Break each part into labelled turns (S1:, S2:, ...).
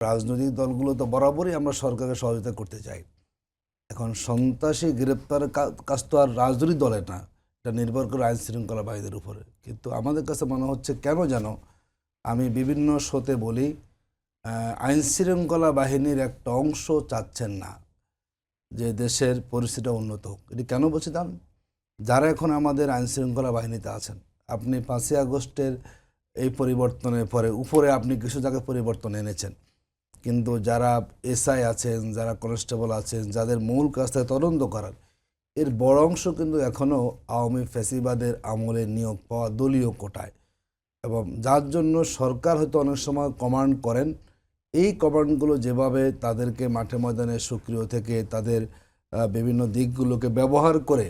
S1: রাজনৈতিক দলগুলো তো বরাবরই আমরা সরকারকে সহযোগিতা করতে চাই। এখন সন্ত্রাসী গ্রেপ্তারের কাজ তো আর রাজনৈতিক দলের না, এটা নির্ভর করে আইন শৃঙ্খলা বাহিনীর উপরে। কিন্তু আমাদের কাছে মনে হচ্ছে কেন যেন আমি বিভিন্ন শোতে বলি আইন শৃঙ্খলা বাহিনীর একটা অংশ চাচ্ছেন না যে দেশের পরিস্থিতিটা উন্নত হোক। এটি কেন বলছি জানেন? যারা এখন আমাদের আইন শৃঙ্খলা বাহিনীতে আছেন, আপনি 5ই আগস্টের এই পরিবর্তনের পরে উপরে আপনি কিছু জায়গায় পরিবর্তন এনেছেন, কিন্তু যারা এসআই আছেন, যারা কনস্টেবল আছেন, যাদের মূল কাজটা তদন্ত করার, এর বড় অংশ কিন্তু এখনও আওয়ামী ফ্যাসিবাদের আমলে নিয়োগ পাওয়া দলীয় কোটায়, এবং যার জন্য সরকার হয়তো অনেক সময় কমান্ড করেন। এই কমান্ডগুলো যেভাবে তাদেরকে মাঠে ময়দানে সক্রিয় থেকে তাদের বিভিন্ন দিকগুলোকে ব্যবহার করে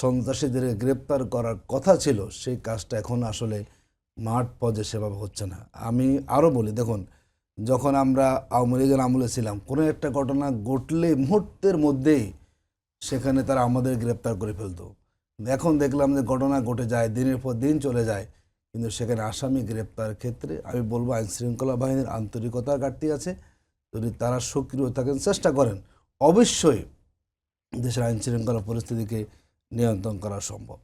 S1: সন্ত্রাসীদের গ্রেপ্তার করার কথা ছিল, সেই কাজটা এখন আসলে মাঠ পর্যায়ে সেভাবে হচ্ছে না। আমি আরও বলি, দেখুন, যখন আমরা আওয়ামী লীগের আমলে ছিলাম, কোনো একটা ঘটনা ঘটলে মুহূর্তের মধ্যেই সেখানে তারা আমাদের গ্রেপ্তার করে ফেলতো। এখন দেখলাম যে ঘটনা ঘটে যায়, দিনের পর দিন চলে যায়, কিন্তু সেখানে আসামি গ্রেপ্তার ক্ষেত্রে আমি বলবো আইন শৃঙ্খলা বাহিনীর আন্তরিকতার ঘাটতি আছে। যদি তারা সক্রিয় থাকেন, চেষ্টা করেন, অবশ্যই দেশের আইন শৃঙ্খলা পরিস্থিতিকে নিয়ন্ত্রণ করা সম্ভব।